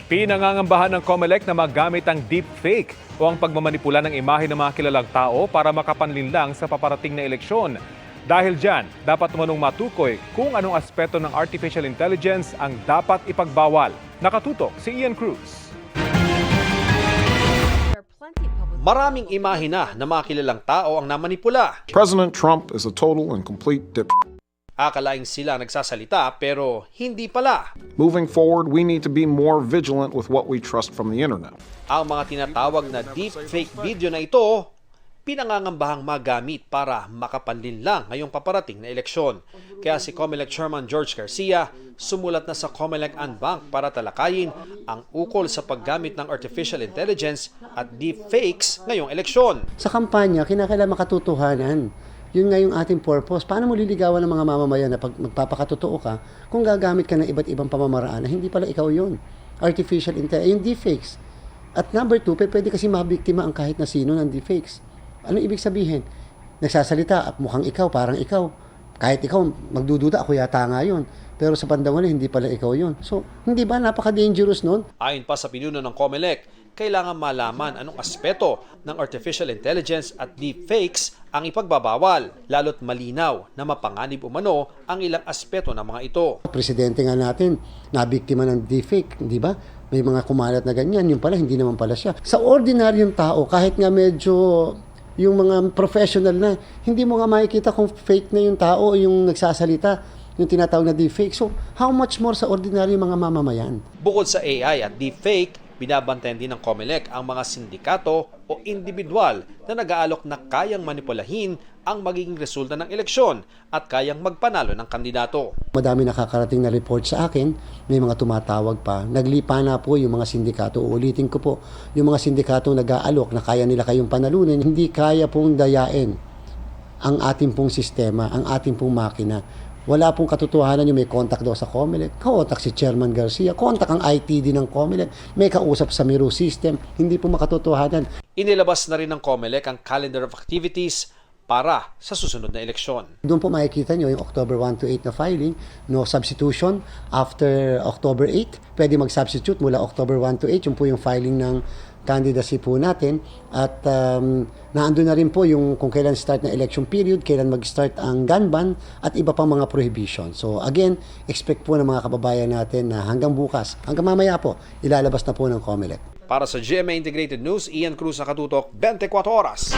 Pinangangambahan ng COMELEC na magamit ang deepfake o ang pagmamanipula ng imahe ng mga kilalang tao para makapanlinlang sa paparating na eleksyon. Dahil dyan, dapat manong matukoy kung anong aspeto ng artificial intelligence ang dapat ipagbawal. Nakatutok si Ian Cruz. Maraming imahe na mga kilalang tao ang namanipula. President Trump is a total and complete dip. Akalaing sila nagsasalita pero hindi pala. Moving forward, we need to be more vigilant with what we trust from the internet. Ang mga tinatawag na deepfake video na ito, pinangangambahang magamit para makapanlinlang ngayong paparating na eleksyon. Kaya si COMELEC Chairman George Garcia sumulat na sa COMELEC Unbank para talakayin ang ukol sa paggamit ng artificial intelligence at deepfakes ngayong eleksyon. Sa kampanya, kinakailangan makatotohanan. Yun nga yung ating purpose. Paano mo liligawan ng mga mamamayan na pag magpapakatotoo ka kung gagamit ka ng iba't ibang pamamaraan na hindi pala ikaw yun? Artificial intelligence, yung deepfakes. At number two, pwede kasi mabiktima ang kahit na sino ng deepfakes. Ano ibig sabihin? Nagsasalita at mukhang ikaw, parang ikaw. Kahit ikaw, magdududa, ako yata nga yun. Pero sa pandawan hindi pala ikaw yun. So, hindi ba napaka-dangerous nun? Ayon pa sa pinuno ng COMELEC, kailangan malaman anong aspeto ng artificial intelligence at deepfakes ang ipagbabawal, lalo't malinaw na mapanganib umano ang ilang aspeto ng mga ito. Presidente nga natin, nabiktima ng deepfake, di ba? May mga kumalat na ganyan, yung pala, hindi naman pala siya. Sa ordinaryong tao, kahit nga medyo yung mga professional na, hindi mo nga makikita kung fake na yung tao o yung nagsasalita, yung tinatawag na deepfake. So, how much more sa ordinaryong mga mamamayan? Bukod sa AI at deepfake, binabantayan din ng COMELEC ang mga sindikato o individual na nag-aalok na kayang manipulahin ang magiging resulta ng eleksyon at kayang magpanalo ng kandidato. Madami nakakarating na report sa akin, may mga tumatawag pa. Naglipa na po yung mga sindikato. Uulitin ko po, yung mga sindikato nag-aalok na kaya nila kayong panalunan, hindi kaya pong dayain ang ating pong sistema, ang ating pong makina. Wala pong katotohanan yung may contact daw sa COMELEC. Contact si Chairman Garcia. Contact ang ITD ng COMELEC. May kausap sa Miro System. Hindi po makatotohanan. Inilabas na rin ng COMELEC ang calendar of activities para sa susunod na eleksyon. Doon po makikita nyo yung October 1 to 8 na filing. No substitution after October 8. Pwede mag-substitute mula October 1 to 8. Yung po yung filing ng candidacy po natin at naandun na rin po yung kung kailan start na election period, kailan mag-start ang gun ban at iba pang mga prohibition. So again, expect po ng mga kababayan natin na hanggang bukas, hanggang mamaya po, ilalabas na po ng COMELEC. Para sa GMA Integrated News, Ian Cruz, Nakatutok, 24 Oras.